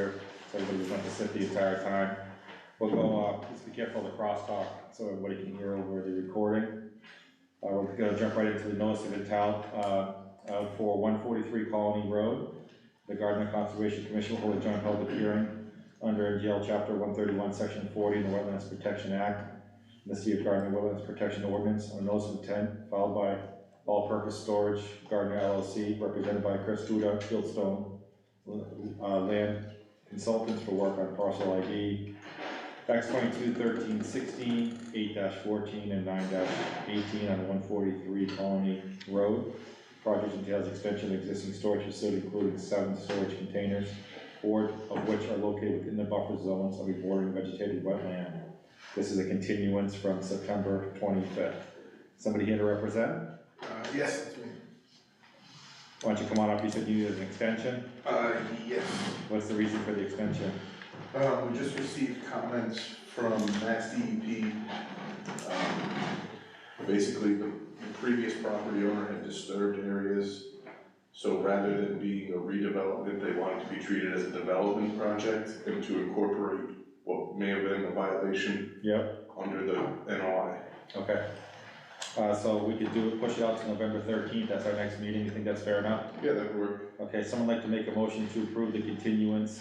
here, so everybody doesn't have to sit the entire time. We'll go, just be careful of the crosstalk, so everybody can hear over the recording. We're gonna jump right into the notice of intent, for 143 Colony Road. The Gardner Conservation Commission will hold a joint public hearing under NGL Chapter 131, Section 40 in the Wetlands Protection Act, and the City of Gardner Wetlands Protection Ordinance, on notice of intent filed by All-Purpose Storage Gardner LLC, represented by Chris Duda, Fieldstone Land Consultants for work on parcel ID X22 13 16 8-14 and 9-18 on 143 Colony Road. Project entails extension of existing storage facility, including 7 storage containers, 4 of which are located within the buffer zones of a bordering vegetated wetland. This is a continuance from September 25th. Somebody here to represent? Yes, that's me. Why don't you come on up? You said you needed an extension? Yes. What's the reason for the extension? We just received comments from Mass DEP. Basically, the previous property owner had disturbed areas, so rather than being a redevelopment, they wanted to be treated as a development project and to incorporate what may have been a violation under the NOI. Okay. So we could push it out to November 13th, that's our next meeting. You think that's fair enough? Yeah, that would work. Okay, someone like to make a motion to approve the continuance?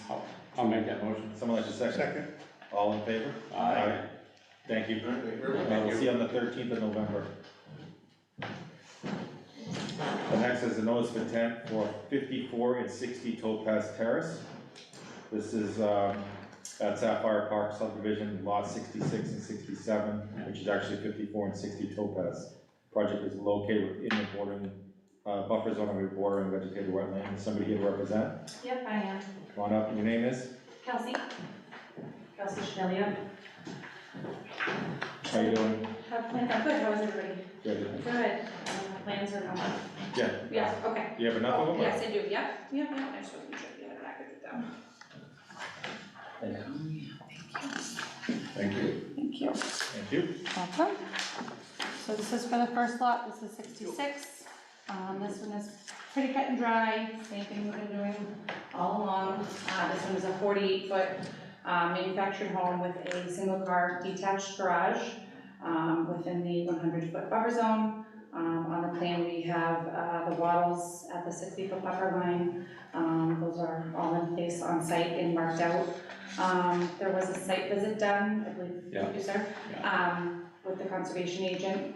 I'll make that motion. Someone like to second? Second. All in favor? Aye. Thank you. Thank you very much. We'll see you on the 13th of November. The next is a notice of intent for 54 and 60 Topaz Terrace. This is at Sapphire Park subdivision, lot 66 and 67, which is actually 54 and 60 Topaz. Project is located within the bordering buffer zone of a bordering vegetated wetland. Is somebody here to represent? Yep, I am. Come on up. Your name is? Kelsey. Kelsey Chanelio. How you doing? Plans are good. How is everybody? Good. Good. Plans are not. Yeah. Yeah, okay. Do you have enough of them? Yes, I do. Yep. Yep, yep. I just wasn't sure if you had it back with them. Thank you. Thank you. Thank you. Welcome. So this is for the first lot. This is 66. This one is pretty cut and dry. Same thing we've been doing all along. This one is a 48-foot manufactured home with a single car detached garage within the 100-foot buffer zone. On the plan we have the wattles at the 60-foot buffer line. Those are all in place on site and marked out. There was a site visit done, I believe, Yeah. you, sir, with the conservation agent,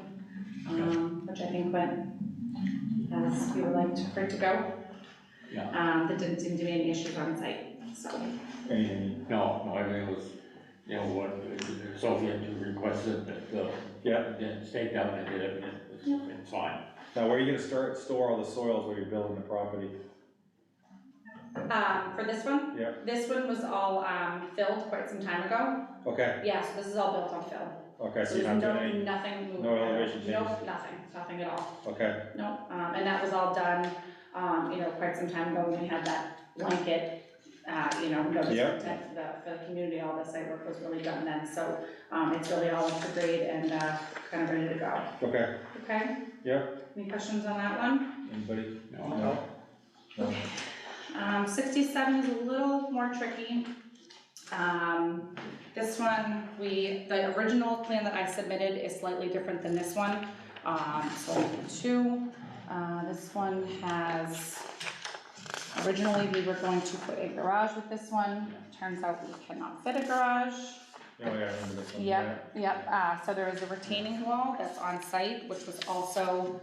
which I think went as you would like for it to go. Yeah. There didn't seem to be any issues on site, so. Anything? No, everything was, what Sophie had to request it, but, then staked out and did it, it's fine. Now, where are you gonna store all the soils where you're building the property? For this one? Yeah. This one was all filled quite some time ago. Okay. Yeah, so this is all built on fill. Okay, so So you're not there's doing any, nothing moved. no elevation changes? Nope, nothing at all. okay, Nope, and that was all done, quite some time ago when we had that blanket, notice of Yep. intent for the community. All the site work was really done then, so, it's really all up to grade and, kind of ready to go. okay, Okay? Yep. Any questions on that one? anybody? No. No. 67 is a little more tricky. This one, the original plan that I submitted is slightly different than this one. So this one has, originally we were going to put a garage with this one. Turns out we cannot fit a garage. Oh, yeah, I remember this one. Yep. So there is a retaining wall that's on site, which was also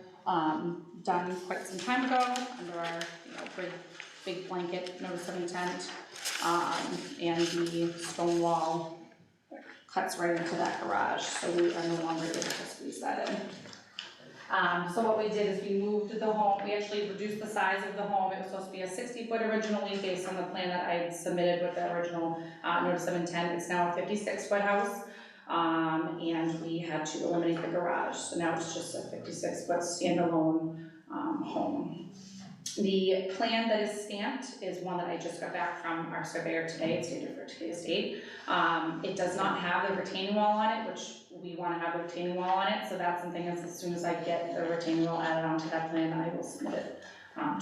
done quite some time ago under our big blanket notice of intent, and the stone wall cuts right into that garage, so we are no longer able to squeeze that in. So what we did is we moved the home, we actually reduced the size of the home. It was supposed to be a 60-foot originally based on the plan that I had submitted with the original notice of intent. It's now a 56-foot house, and we had to eliminate the garage, so now it's just a 56-foot standalone home. The plan that is stamped is one that I just got back from our surveyor today. It's dated for today's date. It does not have the retaining wall on it, which we want to have the retaining wall on it, so that's something as soon as I get the retaining wall added onto that plan, I will submit it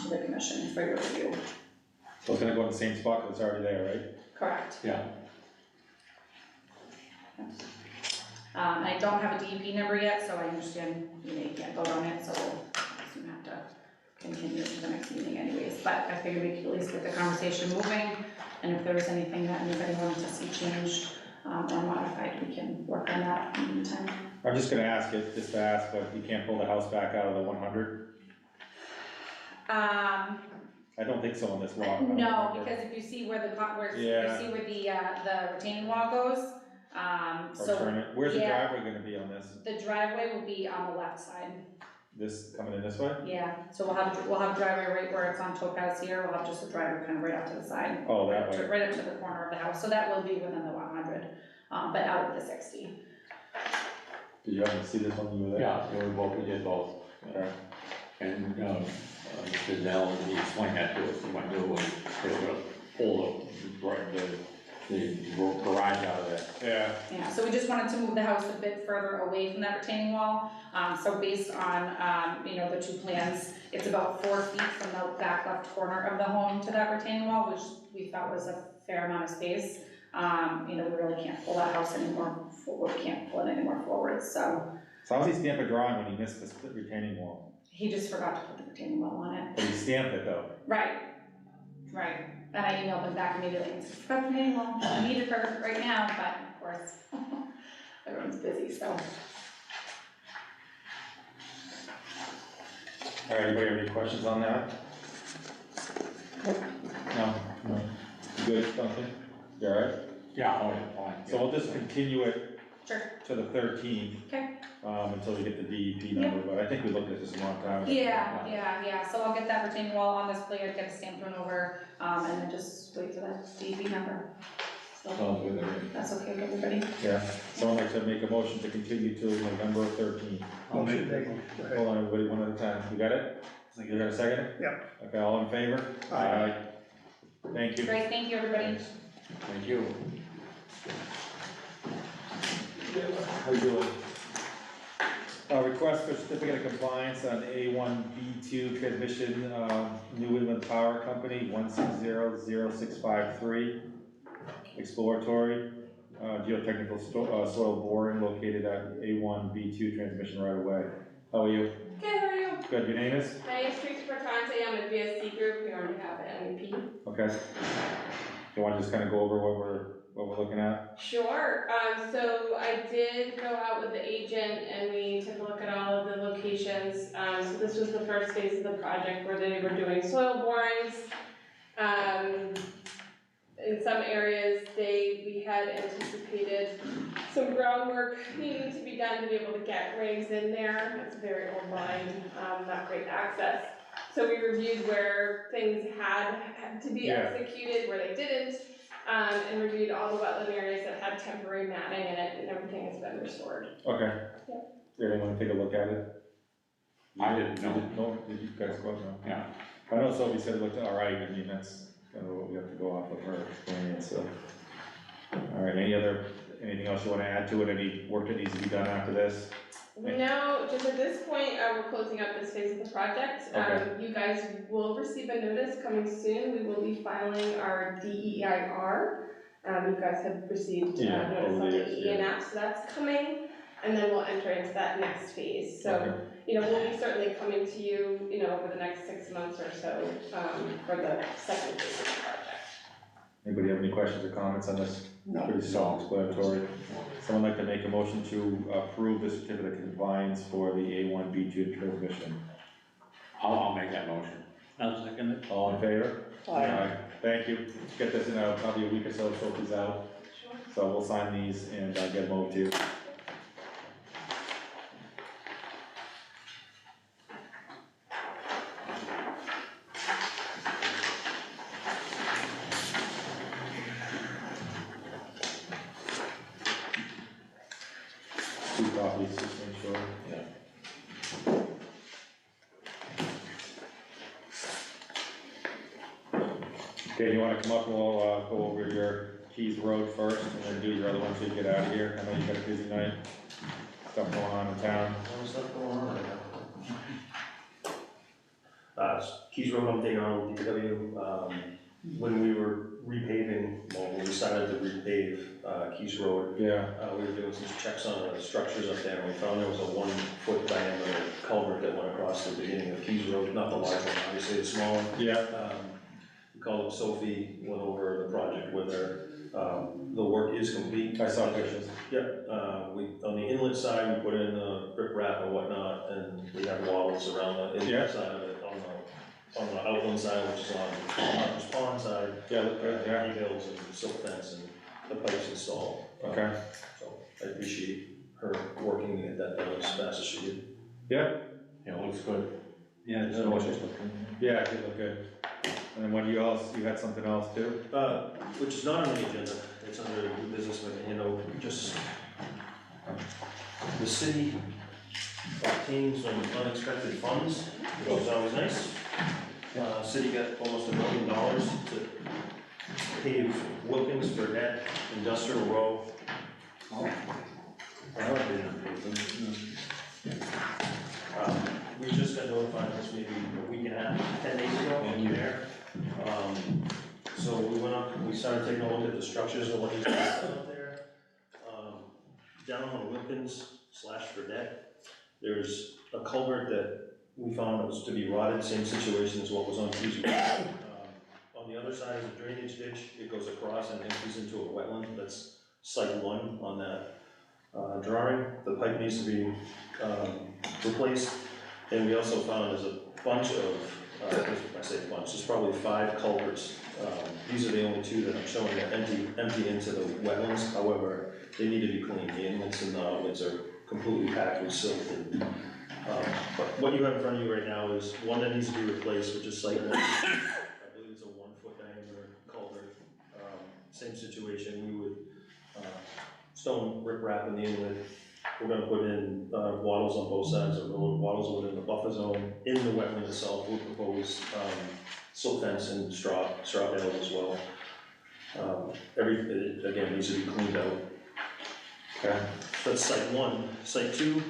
to the commission for your review. So it's gonna go in the same spot, 'cause it's already there, right? Correct. Yeah, And I don't have a DEP number yet, so I understand, you know, you can't vote on it, so we'll soon have to continue to the next meeting anyways. But I figured we could at least get the conversation moving, and if there was anything that anybody wanted to see changed, or modified, we can work on that in the meantime. I'm just gonna ask it, just to ask, but you can't pull the house back out of the 100? I don't think so on this walk. I don't No, remember. because if you see where the, Yeah. you see where the retaining wall goes, Or so turn it, where's the yeah. driveway gonna be on this? the driveway will be on the left side. This, coming in this way? Yeah, so we'll have driveway right where it's on Topaz here, we'll have just a driveway kind of right up to the side. Oh, that way. Right up to the corner of the house, so that will be within the 100, but out of the 60. Did you happen to see this one when you were there? yeah, we did both. Okay. And, Mr. Dell, he explained that to us, what to do was, they were gonna pull the garage out of there. Yeah. Yeah, so we just wanted to move the house a bit further away from that retaining wall. So based on, you know, the two plans, it's about 4 feet from the back left corner of the home to that retaining wall, which we thought was a fair amount of space. You know, we really can't pull that house anymore, we can't pull it anymore forward, so So how's he stamp a drawing when he missed this retaining wall? he just forgot to put the retaining wall on it. But he stamped it though. Right, right. And I emailed him back immediately and said, forgot the retaining wall, I need it for right now, but of course, everyone's busy, so. All right, anybody have any questions on that? No? No. Good, Duncan? You all right? Yeah, oh, yeah, fine. So we'll just continue it Sure. to the 13th. Okay. Until we get the DEP number, but I think we looked at this a long time ago. Yeah, so I'll get that retaining wall on this plan, get a stamped one over, and then just wait for that DEP number. So, Sounds good, everything. that's okay with everybody? Yeah, someone like to make a motion to continue to November 13th. Hold on, everybody, one at a time. You got it? You got a second? Yep. Okay, all in favor? Aye. Thank you. Great, thank you, everybody. Thank you. How you doing? Request for certificate of compliance on A1, B2 transmission, New England Power Company, 1600653. Exploratory, geotechnical soil boring located at A1, B2 transmission right away. How are you? Good, how are you? Good, your name is? My name is Teresa Bertante, I'm with VSC Group, we already have an MEP. Okay. You want to just kind of go over what we're looking at? Sure, so I did go out with the agent and we took a look at all of the locations. So this was the first phase of the project where they were doing soil borings. In some areas, we had anticipated some groundwork needing to be done to be able to get rigs in there. It's a very old line, not great access. So we reviewed where things had to be executed, where they didn't, and reviewed all the wetland areas that had temporary matting in it, and everything has been restored. Okay. Yep. Did anyone take a look at it? I didn't know. Did you guys go? No? Yeah. I know Sophie said it looked all right, I mean, that's kind of what we have to go off of her experience, so. All right, anything else you want to add to it, any work that needs to be done after this? No, just at this point, we're closing out this phase of the project. Okay. You guys will receive a notice coming soon. We will be filing our DEIR. You guys have received notice on the ENF, so that's coming. And then we'll enter into that next phase. So, Okay. We'll be certainly coming to you, over the next 6 months or so, for the second phase of the project. Anybody have any questions or comments on this? No. Pretty self-explanatory. Someone like to make a motion to approve the certificate of compliance for the A1, B2 transmission? I'll make that motion. I'll second it. All in favor? Aye. Thank you. Get this in probably a week or so, Sophie's out. Sure. So we'll sign these and get them over to you. Two copies, just make sure. Okay, you wanna come up and we'll go over your Keys Road first and then do your other ones so you get out of here? I know you got a busy night, stuff going on in town. There's stuff going on right now. Keys Road, I'm taking on DPW, when we were repaving, well, when we started to repave, Keys Road, Yeah, we were doing some checks on the structures up there, and we found there was a 1-foot diameter culvert that went across the beginning of Keys Road, not the large one, obviously, the small one. yeah, We called up Sophie, went over the project with her. The work is complete. I saw pictures. Yep, on the inlet side, we put in the rip wrap and whatnot, and we have wattles around the Yeah. inlet side of it, on the outland side, which is on Harper's Pond side. Yeah, look good, yeah, Rebuilds and silk fence and the pipes installed. okay, So I appreciate her working to get that done as fast as she did. yeah, Yeah, it looks good. Yeah, it's Delicious delicious. looking. yeah, it did look good. And then what you had something else too? Which is not on the agenda, it's under new business, but, you know, just, the city obtained some unexpected funds, which is always nice. City got almost $1 million to pave Wilkins for that industrial row. We just got notified this maybe a week and a half, 10 days ago, when you were there. So we went up, we started taking a look at the structures and what needs to be done up there. Down on Wilkins / Fredette, there's a culvert that we found was to be rotted, same situation as what was on Keys Road. On the other side is a drainage ditch, it goes across and empties into a wetland, that's site 1 on that drawing. The pipe needs to be replaced, and we also found there's a bunch of, I say a bunch, there's probably 5 culverts. These are the only 2 that I'm showing that empty into the wetlands, however, they need to be cleaned. The inlets and the outlets are completely packed with silt. And, but what you have in front of you right now is one that needs to be replaced, which is site 1. I believe it's a 1-foot diameter culvert. Same situation, we would stone rip wrap in the inlet. We're gonna put in wattles on both sides of the road, wattles within the buffer zone. In the wetland itself, we'll propose silt fence and straw bales as well. It again needs to be cleaned out. Okay. That's site 1. Site 2,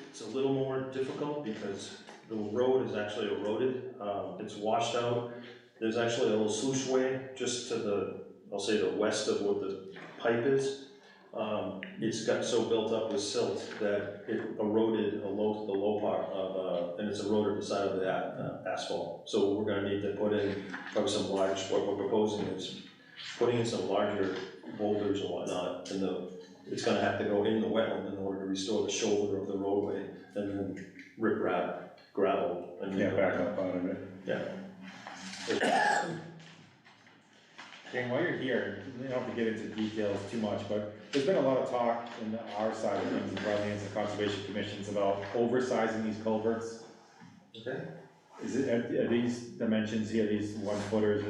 it's a little more difficult because the road is actually eroded. It's washed out. There's actually a little sluiceway just to the, I'll say the west of what the pipe is. It's got so built up with silt that it eroded the low part of, and it's eroded the side of the asphalt. So we're gonna need to put in probably some large, what we're proposing is putting in some larger boulders and whatnot, and it's gonna have to go in the wetland in order to restore the shoulder of the roadway, and then rip wrap, gravel, and. Yeah, back up out of it. Yeah. Jane, while you're here, you don't have to get into details too much, but there's been a lot of talk in our side of things, the wetlands and conservation commissions, about oversizing these culverts. Okay. Are these dimensions here, these 1-footers,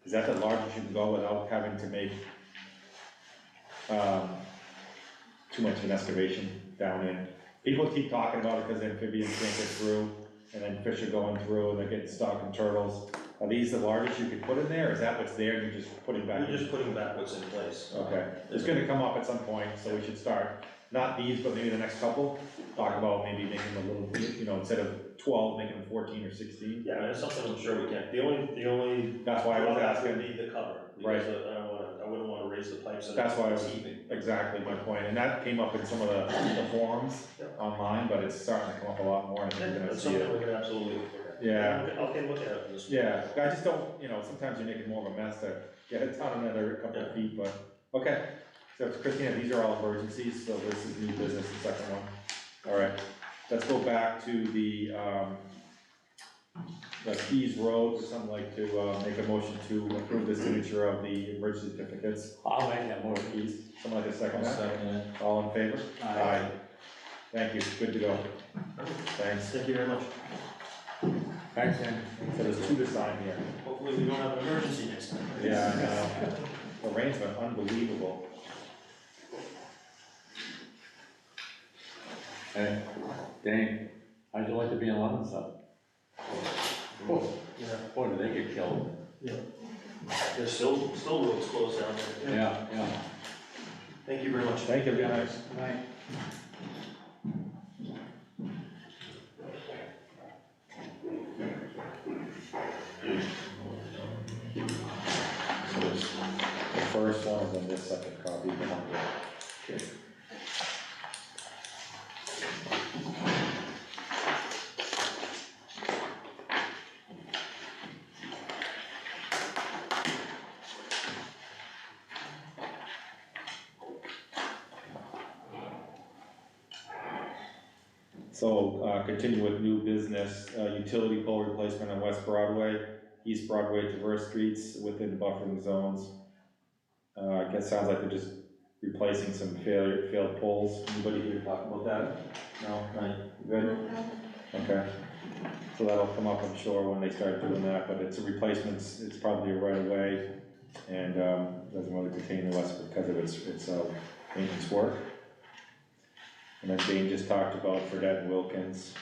is that the largest you can go without having to make too much of an excavation down in? People keep talking about it because amphibians can't get through, and then fish are going through, and they're getting stuck, and turtles. Are these the largest you could put in there, or is that what's there and you're just putting back? We're just putting back what's in place. Okay, it's gonna come up at some point, so we should start, not these, but maybe the next couple, talk about maybe making them a little, instead of 12, making them 14 or 16. Yeah, that's something I'm sure we can. The only. That's why I was drawback asking. would be the cover, Right. because I wouldn't wanna raise the pipes. and That's why I was, heaving. exactly my point, and that came up in some of the forums online, but it's starting to come up a lot more, and I think we're gonna That's see something it. we can absolutely look at. Yeah. I can look at it this. Yeah, I just don't, sometimes you're making more of a mess to get it down another couple of feet, but, okay. So Christina, these are all emergencies, so this is new business, the second one. All right, let's go back to the Keys Road, something like to make a motion to approve the signature of the emergency certificates. I'll make that motion. Keys, someone like a second that? Second it. All in favor? Aye. Thank you, good to go. Thanks. Thank you very much. Thanks, Ann. So there's 2 to sign here. Hopefully we don't have an emergency next time. Yeah, I know. The rain's been unbelievable. Hey, Dane, how'd you like to be in London, son? Oh, Yeah, boy, did they get killed. there's still roads closed down there. Yeah. Thank you very much. Thank you, guys. Right. So there's the first one and then this second copy behind it. So, continue with new business, utility pole replacement on West Broadway, East Broadway to Verse Streets within buffering zones. I guess sounds like they're just replacing some failed poles. Anybody here talk about that? No, right, you good? Okay. So that'll come up, I'm sure, when they start doing that, but it's a replacement, it's probably a right of way, and, doesn't really contain the West because of its maintenance work. And then Dane just talked about Fredette and Wilkins.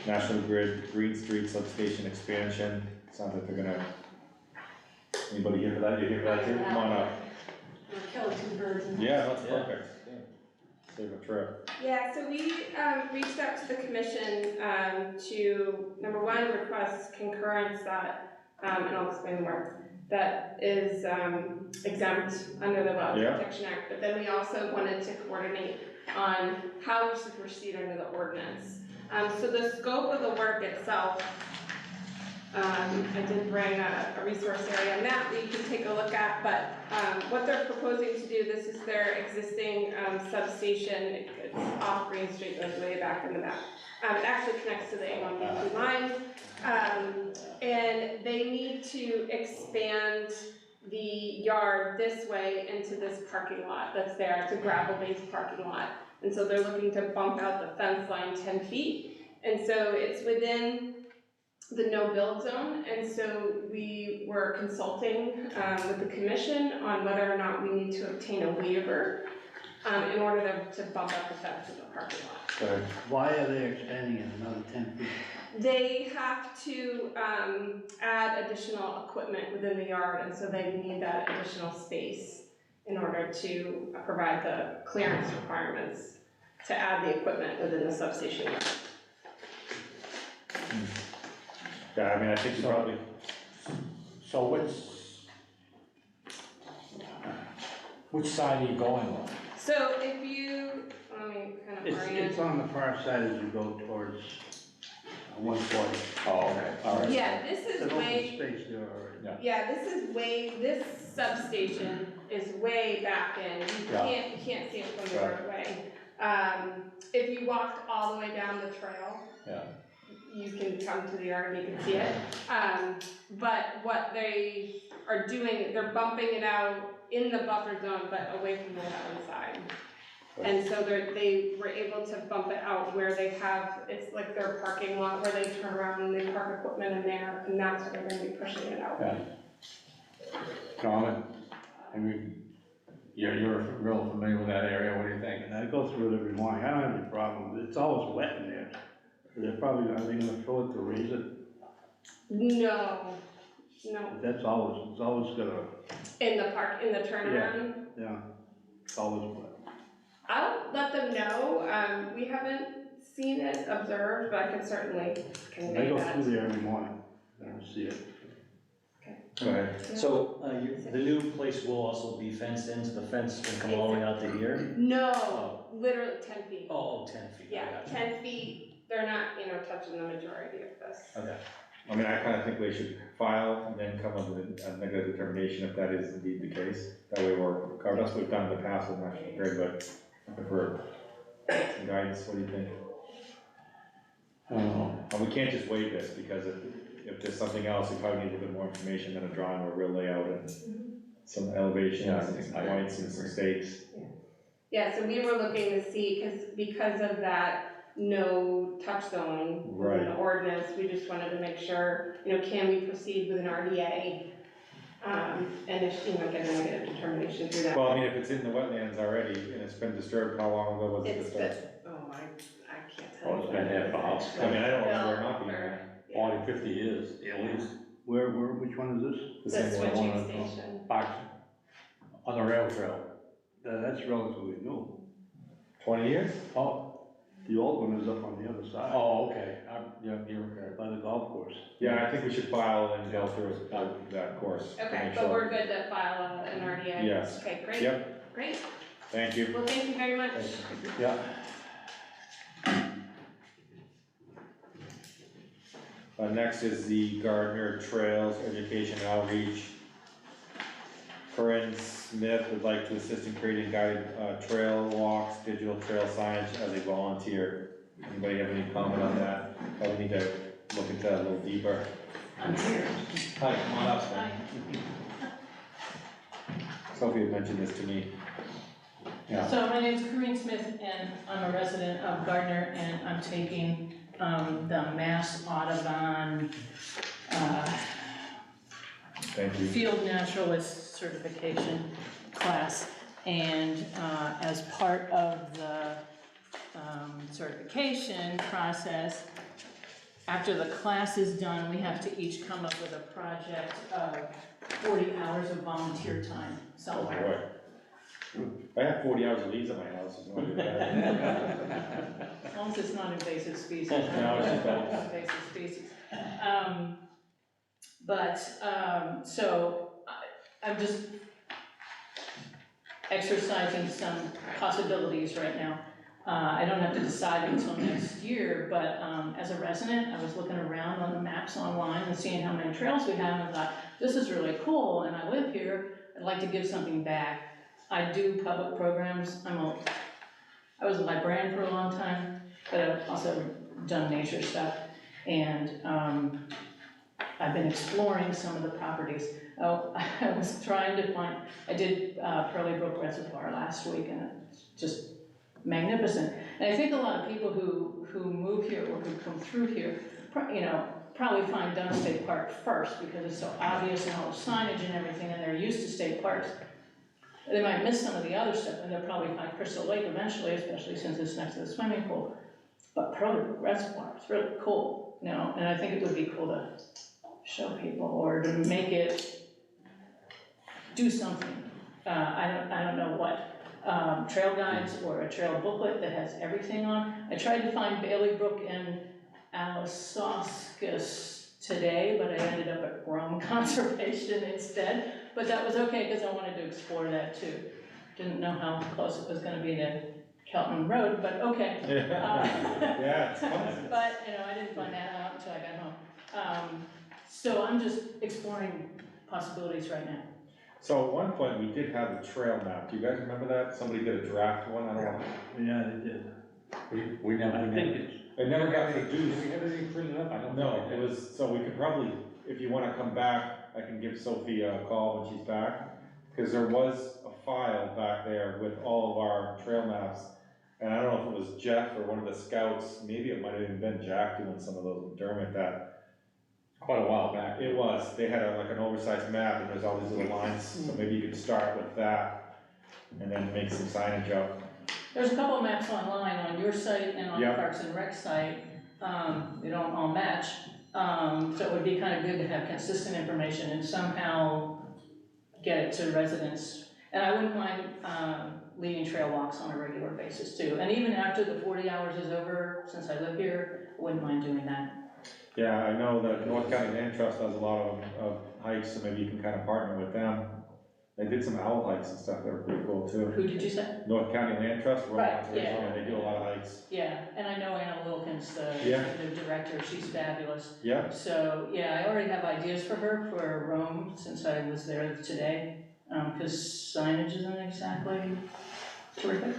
National Grid, Green Street substation expansion, sounds like they're gonna, anybody here for that? You here for that too? Come on up. Kill two birds in one Yeah, that's perfect. Yeah. Save a trip. Yeah, so we reached out to the commission to, number one, request concurrence that, and I'll explain more, that is exempt under the Wildlife Protection Act, but then we also wanted to coordinate on how we should proceed under the ordinance. So the scope of the work itself, I did bring a resource area on that you can take a look at, but what they're proposing to do, this is their existing substation. It's off Green Street, goes way back in the back. It actually connects to the A1B2 line, and they need to expand the yard this way into this parking lot that's there. It's a gravel-based parking lot, and so they're looking to bump out the fence line 10 feet, and so it's within the no-build zone, and so we were consulting with the commission on whether or not we need to obtain a waiver in order to bump up the fence in the parking lot. Why are they expanding it another 10 feet? They have to add additional equipment within the yard, and so they need that additional space in order to provide the clearance requirements to add the equipment within the substation yard. Yeah, I mean, I think you probably, So which side are you going on? So if you, let me kind of orient. It's on the far side as you go towards 140. Oh, okay, all right. Yeah, this It's is an open way, space there already. yeah, this substation is way back in. You can't see it from the roadway. If you walked all the way down the trail, you can come to the yard and you can see it. But what they are doing, they're bumping it out in the buffer zone, but away from the wetland side. And so they were able to bump it out where they have, it's like their parking lot where they turn around and they park equipment in there, and that's where they're gonna be pushing it out. Comment? I mean, you're real familiar with that area, what do you think? And I go through it every morning, I don't have any problem, it's always wet in there. They're probably, are they gonna fill it to raise it? No. It's always gonna, In the park, in the turnaround? yeah, it's always wet. I'll let them know. We haven't seen it observed, but I can certainly I convey go that. through there every morning, and I see it. go ahead. So, the new place will also be fenced in, so the fence can come all the way out to here? No, literally 10 feet. Oh, 10 feet. I Yeah, gotcha. 10 feet. They're not, touching the majority of this. Okay. I mean, I kinda think we should file and then come up with a negative determination if that is indeed the case. That way we're covered, that's what we've done in the past with National Grid, but for some guidance, what do you think? And we can't just waive this, because if there's something else, we probably need a little bit more information than a drawing or a real layout and some elevations and some points and some stakes. Yeah, so we were looking to see, because of that no touch zone in the ordinance, we just wanted to make sure, can we proceed with an RDA? And if, get a negative determination through that. Well, I mean, if it's in the wetlands already and it's been disturbed, how long ago was it It's disturbed? I can't tell you. It's been there for us, I mean, I don't remember it not being Or- there. 40, 50 years, at least. Which one is this? The The same one. switching station. Box, on the rail trail. That's relatively new. 20 years? Oh, The old one is up on the other side, Oh, okay, yeah, you're okay. by the golf course. Yeah, I think we should file and go through that course. to Okay, make but sure. we're good to file an RDA? Yes. Okay, great. Yep, Great, thank you. well, thank you very much. Yeah. Next is the Gardner Trails Education Outreach. Corinne Smith would like to assist in creating guided trail walks, digital trail signage as a volunteer. Anybody have any comment on that? Oh, we need to look into that a little deeper. I'm here. Hi, come on up. Hi. Sophie had mentioned this to me. Yeah. So my name's Corinne Smith, and I'm a resident of Gardner, and I'm taking the Mass Audubon Thank you. Field Naturalist Certification class. And as part of the certification process, after the class is done, we have to each come up with a project of 40 hours of volunteer time Oh, somewhere. boy. I have 40 hours of leaves at my house. It's not too bad. As long as it's not invasive species. No, it's just dogs. Invasive species. So I'm just exercising some possibilities right now. I don't have to decide until next year, but as a resident, I was looking around on the maps online and seeing how many trails we have, and I thought, this is really cool, and I live here, I'd like to give something back. I do public programs. I was a librarian for a long time, but I've also done nature stuff, and I've been exploring some of the properties. Oh, I was trying to find, I did Pearly Brook Reservoir last week, and it's just magnificent. And I think a lot of people who move here or who come through here, probably find Dunn State Park first because it's so obvious and all the signage and everything, and they're used to state parks. They might miss some of the other stuff, and they'll probably find Crystal Lake eventually, especially since it's next to the swimming pool. But Pearly Brook Reservoir is really cool, and I think it would be cool to show people or to make it do something. I don't know what, trail guides or a trail booklet that has everything on. I tried to find Bailey Brook and Alisoscus today, but I ended up at Rome Conservation instead. But that was okay, because I wanted to explore that too. Didn't know how close it was gonna be to Kelton Road, but okay. Yeah, it's fun. But, I didn't find that out until I got home. So I'm just exploring possibilities right now. So at one point, we did have a trail map. Do you guys remember that? Somebody did a draft one, I don't know. Yeah, they did. We never, I think it's, It never got Did produced. we have anything printed up? I don't No, think we it did. was, so we could probably, if you wanna come back, I can give Sophie a call when she's back. Cause there was a file back there with all of our trail maps. And I don't know if it was Jeff or one of the scouts, maybe it might have even been Jack doing some of those with Dermot that. Quite a while back. It was, they had like an oversized map and there's all these little lines, so maybe you could start with that. And then make some signage up. There's a couple of maps online on your site and on the Yeah. Parks and Rec site. They don't all match. So it would be kind of good to have consistent information and somehow get it to residents. And I wouldn't mind leading trail walks on a regular basis too. And even after the 40 hours is over, since I live here, I wouldn't mind doing that. Yeah, I know that North County Land Trust does a lot of hikes, so maybe you can kind of partner with them. They did some owl hikes and stuff that were pretty cool too. Who did you say? North County Land Trust, Rural Right, Conservation, yeah. and they do a lot of hikes. Yeah, and I know Anna Wilkins, the Yeah. executive director, she's fabulous. Yeah, So, yeah, I already have ideas for her for Rome, since I was there today, because signage isn't exactly terrific.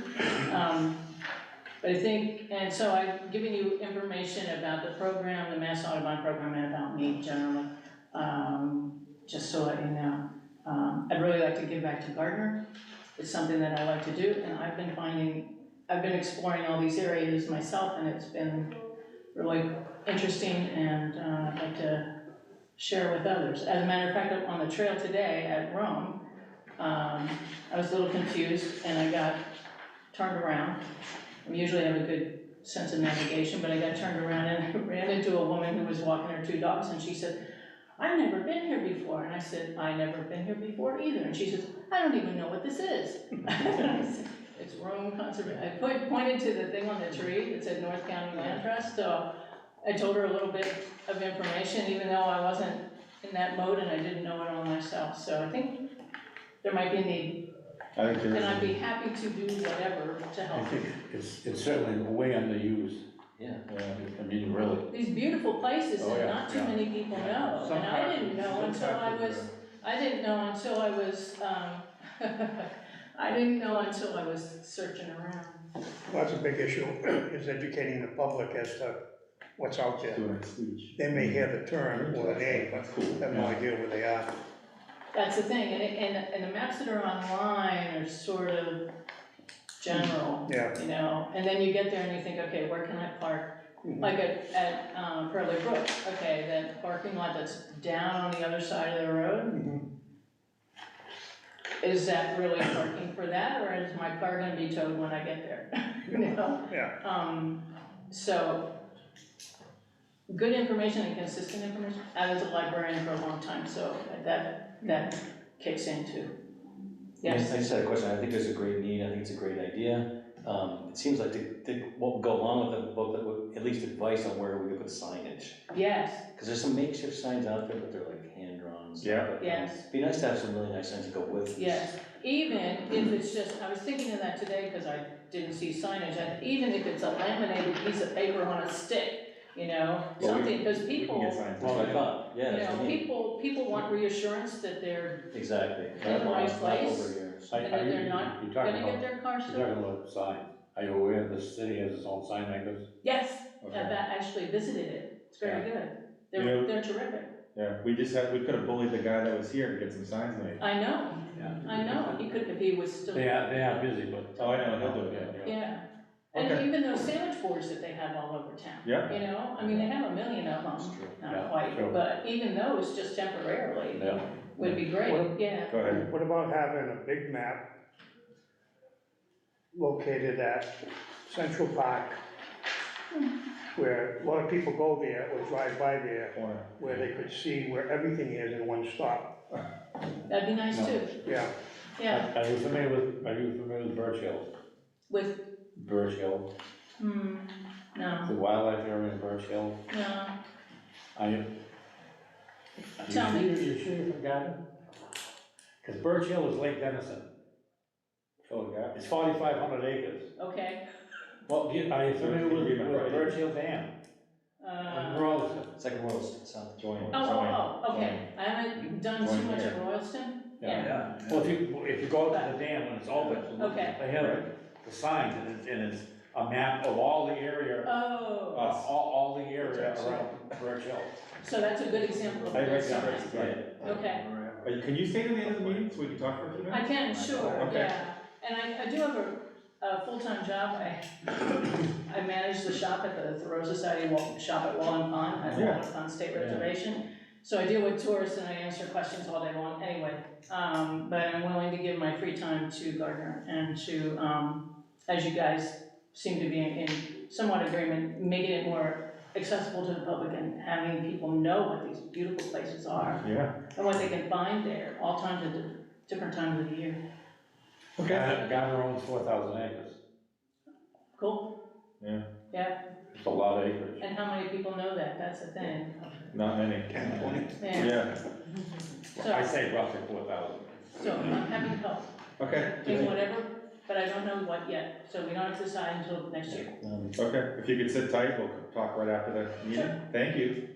But I think, and so I've given you information about the program, the Mass Audubon program, and about me generally, just so that you know. I'd really like to give back to Gardner. It's something that I like to do, and I've been exploring all these areas myself, and it's been really interesting, and I'd like to share with others. As a matter of fact, on the trail today at Rome, I was a little confused, and I got turned around. I usually have a good sense of navigation, but I got turned around and I ran into a woman who was walking her 2 dogs, and she said, "I've never been here before." And I said, "I've never been here before either." And she says, "I don't even know what this is." it's Rome Conservation, I pointed to the thing on the tree that said North County Land Trust, so I told her a little bit of information, even though I wasn't in that mode and I didn't know it all myself, so I think there might be a need, I think there and I'd is, be happy to do whatever to I help. think it's certainly way underused. Yeah. I mean, really. These beautiful places Oh, that yeah, not too yeah. many people know, Some and I parts- didn't know some until I parts of was, I didn't know until I was, I didn't know until I was searching around. Well, that's a big issue, is educating the public as to what's out there. doing a speech. They may hear the term or the name, but That's cool. have no idea where they are. That's the thing, and the maps that are online are sort of general, Yeah. you know, and then you get there and you think, okay, where can I park? Like at Pearly Brook, okay, that parking lot that's down on the other side of the road, Mhm. is that really parking for that, or is my car gonna be towed when I get there? You know? Yeah. So, good information and consistent information. I was a librarian for a long time, so that kicks in too. Yes, I just had a question, I think there's a great need, I think it's a great idea. It seems like what would go along with the booklet would, at least advice on where we could put signage. yes, Cause there's some makeshift signs out there, but they're like hand-drawn stuff. Yeah. But, yes. it'd be nice to have some really nice signs to go with this. yes. Even if it's just, I was thinking of that today because I didn't see signage, and even if it's a laminated piece of paper on a stick, you know, Well, something, because We can people, get signs. That's what I thought, yeah, you that's know, what I mean. people want reassurance that they're Exactly. in the right Not place, over here, so- and that they're not You're talking gonna get about, their car you're stolen. talking about signs. Are you aware the city has its own sign makers? Yes, Okay. that actually visited it, it's very good, You know- they're terrific. Yeah, we could have bullied the guy that was here to get some signs made. I know, Yeah. he could, if he was still. They are busy, but. Oh, I know, he'll do it, Yeah, and Okay. even those sandwich boards that they have all over town. Yeah. You know, I mean, they have a million of them, Yeah, not quite, true. but even those just temporarily Yeah. would be great, What- yeah. Go ahead. What about having a big map located at Central Park, where a lot of people go there or drive by there, Corner. where they could see where everything is in one stop? That'd be nice No. too, Yeah. yeah, Are you familiar with Birch Hill? with, Birch Hill, no, the wildlife area in Birch Hill? no, Are you? Tell me. You sure you're from Gardner? Because Birch Hill is Lake Dennison. Fill the gap. It's 4,500 acres. okay, Well, are you familiar with Right. Birch Hill Dam? In Rolleston? Second Royalston, south. Join. okay, I haven't done too Join much here. of Royalston, yeah, Yeah. Well, if you go to the dam when it's open, okay, they have the signs and it's a map of all the area, oh, Us. all the area around Birch Hill. so that's a good example of I a good write down, sign. right. Okay. Can you stay to the end of the meeting so we can talk for a few minutes? I can, sure, Okay. yeah, and I do have a full-time job, I manage the shop at the Thoreau Society shop at Wallen Pond, at Yeah. Wallen Pond State Yeah. Reservation. So I deal with tourists and I answer questions all day long anyway, but I'm willing to give my free time to Gardner and to, as you guys seem to be in somewhat agreement, making it more accessible to the public and having people know what these beautiful places are Yeah, and what they can find there, all times of different times of the year. okay. Gardner owns 4,000 acres. Cool? Yeah. Yeah, It's a lot of acreage. and how many people know that, that's the thing, Not many. yeah, Yeah, I so, say roughly 4,000. so I'm happy to help, okay. in whatever, but I don't know what yet, so we don't have to decide until next year. Okay, if you could sit tight, we'll talk right after the meeting. Sure. Thank you.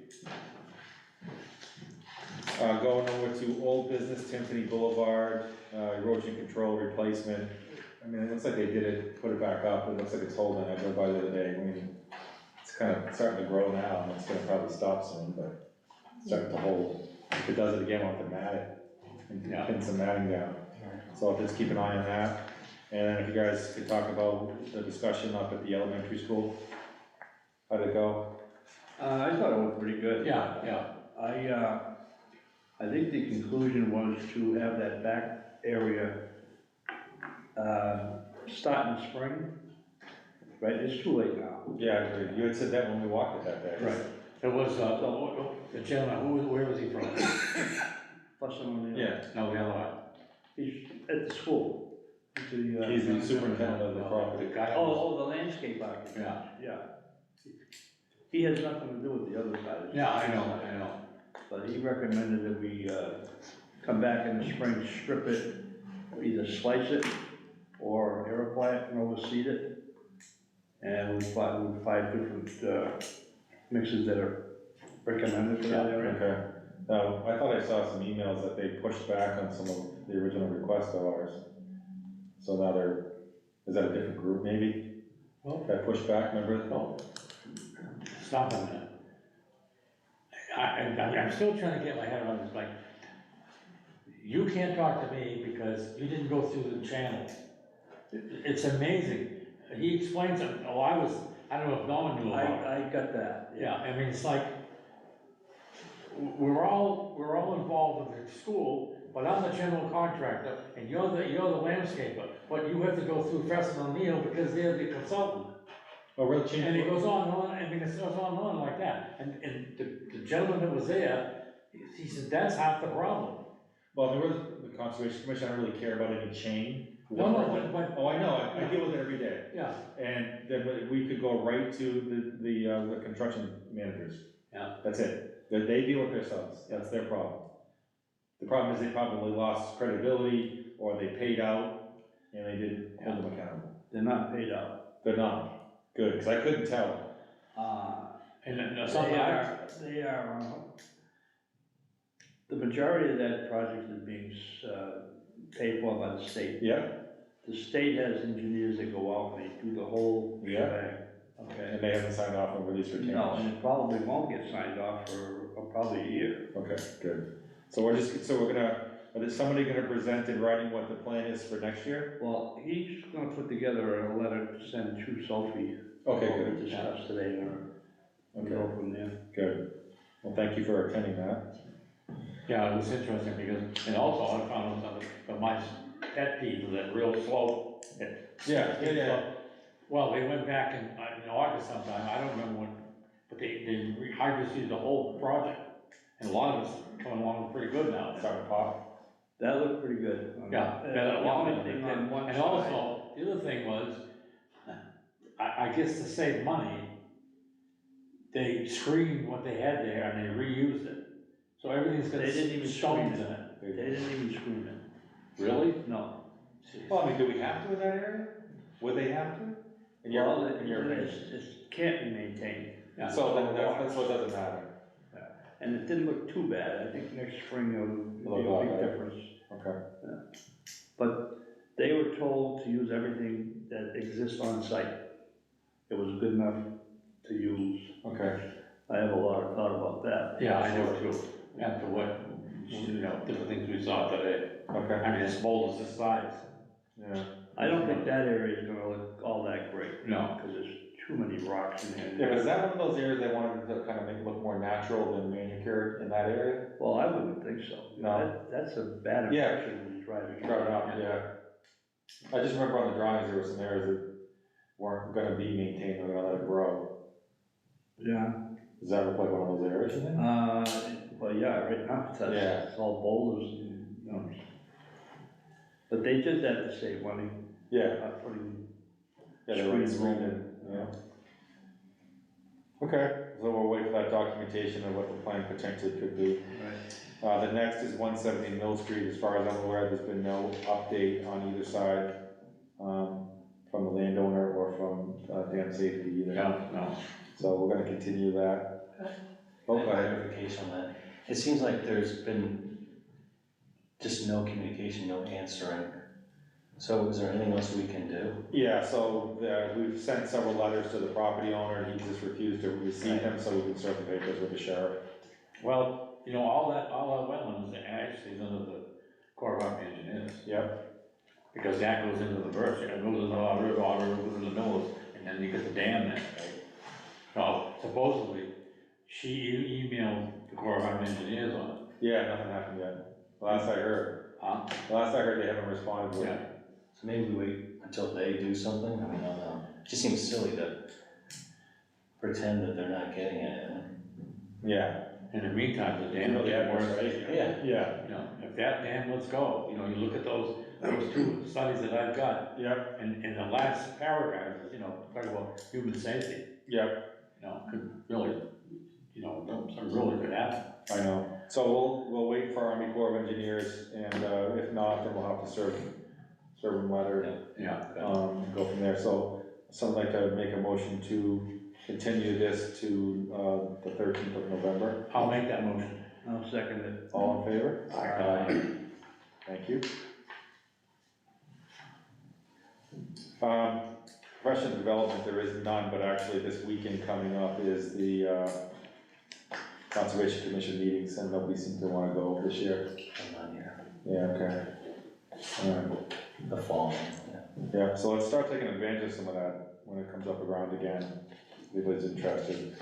Going over to Old Business Timpani Boulevard, erosion control replacement. I mean, it looks like they did it, put it back up, it looks like it's holding, I drove by the other day, I mean, it's kind of starting to grow now, and it's gonna probably stop soon, but it's starting to hold. If it does it again, we'll have to mat it, and pin some matting down. So I'll just keep an eye on that. And then if you guys could talk about the discussion up at the elementary school, how'd it go? I thought it went pretty good. Yeah. I think the conclusion was to have that back area, start in spring, right, it's too late now. Yeah, I agree. You had said that when we walked it that day. Right. It was, the gentleman, where was he from? Plus someone, Yeah, No, the other one. he's at the school. He's the superintendent of the property. The guy Oh, the landscape architect. Yeah. Yeah. He has nothing to do with the other side. Yeah, I know. But he recommended that we, come back in the spring, strip it, either slice it or aeroplant and overseed it. And we find 5 different, mixes that are recommended for that area. Okay. I thought I saw some emails that they pushed back on some of the original requests of ours. So now is that a different group maybe? Well- That pushed back, remember? Well, stop on that. I'm still trying to get my head around this, like, you can't talk to me because you didn't go through the channel. It's amazing. He explains it, I don't know if no one knew about it. I got that. Yeah, I mean, it's like, we're all involved with the school, but I'm the general contractor, and you're the landscaper, but you have to go through Preston O'Neill because they're the consultant. Oh, real change. And it goes on and on, I mean, it goes on and on like that, and the gentleman that was there, he said, that's half the problem. Well, there was the Conservation Commission, I don't really care about any chain. No, but, Oh, I know, I deal with it every day. yeah, And then we could go right to the construction managers. Yeah. That's it. They deal with themselves. That's their problem. The problem is they probably lost credibility, or they paid out, and they didn't hold them accountable. They're not paid out. They're not. Good, because I couldn't tell. and then They something, are, the majority of that project is being, paid for by the state. Yeah, The state has engineers that go out and they do the whole Yeah. shebang. Okay. and they haven't signed off on release retainage. No, and it probably won't get signed off for probably a year. Okay, good. So we're gonna, is somebody gonna present in writing what the plan is for next year? Well, he's gonna put together a letter to send to Sophie. Okay, what good. we discussed today, and we'll Okay, go from there. good. Well, thank you for attending that. yeah, it was interesting, because, and also I found out something, but my pet peeve was that real slow. Yeah. Well, they went back in August sometime, I don't remember when, but they hydroseeded the whole project. And a lot of it's coming along pretty good now, it's starting to pop. That looked pretty good. Yeah, The only thing on one And side. also, the other thing was, I guess to save money, they screened what they had there and they reused it. So everything's got They didn't even stones in screen it. They didn't even scream it. Really? No. Well, I mean, do we have to in that area? Would they have to? In your opinion? It can't be maintained. Yeah. So then that's what doesn't matter. And it didn't look too bad. I think next spring it'll be It'll a go big out, difference. Okay. But they were told to use everything that exists on site. It was good enough to use. Okay. I have a lot of thought about that. Yeah, I know too, after what, different things we saw today. Okay. I mean, it's boulders this size. Yeah. I don't think that area is gonna look all that great. No. Because there's too many rocks in there. Yeah, but is that one of those areas they wanted to kind of make it look more natural than manicured in that area? Well, I wouldn't think so. No. That's a bad Yeah. impression when you drive it. Drive it out, yeah. I just remember on the drawings, there were some areas that weren't gonna be maintained, they're gonna let it grow. Yeah. Does that look like one of those areas, you think? Well, yeah, right now, Yeah. it's all boulders and, you know. But they did that to save money, Yeah. not putting, Yeah, they were screened in, yeah. Okay, so we'll wait for that documentation of what the plan potentially could be. right. The next is 170 Mill Street. As far as I'm aware, there's been no update on either side, from the landowner or from, dam safety either. No. So we're gonna continue that. Oh, go ahead. Clarification on that. It seems like there's been just no communication, no answering. So is there anything else we can do? Yeah, so, we've sent several letters to the property owner, and he just refused to receive them, so we can circle papers with the sheriff. Well, all that wetlands actually is under the Corps of Army Engineers, Yep, because that goes into the verse, it goes into our river goes into the mills, and then you get the dam there, right? So supposedly, she emailed the Corps of Army Engineers on it. yeah, nothing happened yet. Last I heard, they haven't responded with Yeah. it. So maybe we wait until they do something? I mean, I don't know. It just seems silly to pretend that they're not getting it. Yeah, In the meantime, the You dam know, will they get have worse. right? Yeah. You know, if that dam lets go, you know, you look at those two studies that I've got, Yep, and in the last paragraph, you know, talk about human safety, yep, you know, could really, you know, something really could happen. I know. So we'll wait for Army Corps of Engineers, and, if not, then we'll have to serve them letter, Yeah. go from there. So, someone like to make a motion to continue this to, the 13th of November. I'll make that motion. I'll second it. All in favor? Aye. Thank you. Professional development, there is none, but actually this weekend coming up is the, Conservation Commission meetings, and nobody seems to wanna go this year. I'm not here. Yeah, okay. All right. The fall, Yeah, so let's start taking advantage of some of that when it comes up around again, if anybody's interested.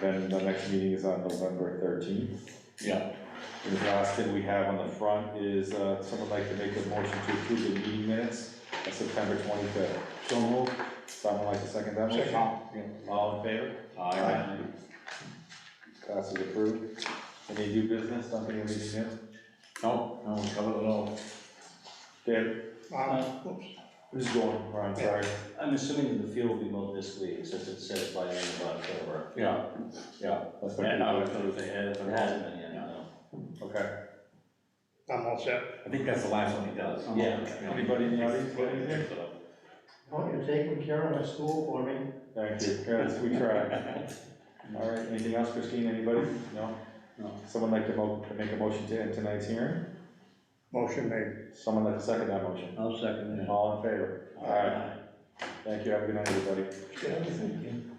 Then the next meeting is on November 13th. Yeah. And the last thing we have on the front is, someone like to make a motion to approve the meeting minutes of September 25th. So moved. Someone like to second that motion? Second. All in favor? Aye. Passes approved. Any new business, nothing in meeting minutes? No, we covered it all. Dan, Oops. who's going, Ron, sorry. I'm assuming the field will be mowed this week, since it says by the end of October. Yeah, yeah. That's what And I was gonna say, It hasn't been yet, no. Okay. I'm all set. I think that's the last one he does. Yeah. Anybody in the audience, got anything? Oh, you're taking care of my school for me? Thank you, yes, we tried. All right, anything else, Christine, anybody? No? No. Someone like to make a motion to end tonight's hearing? Motion made. Someone like to second that motion? I'll second it. All in favor? Aye. Thank you, have a good night, everybody. Good, thank you.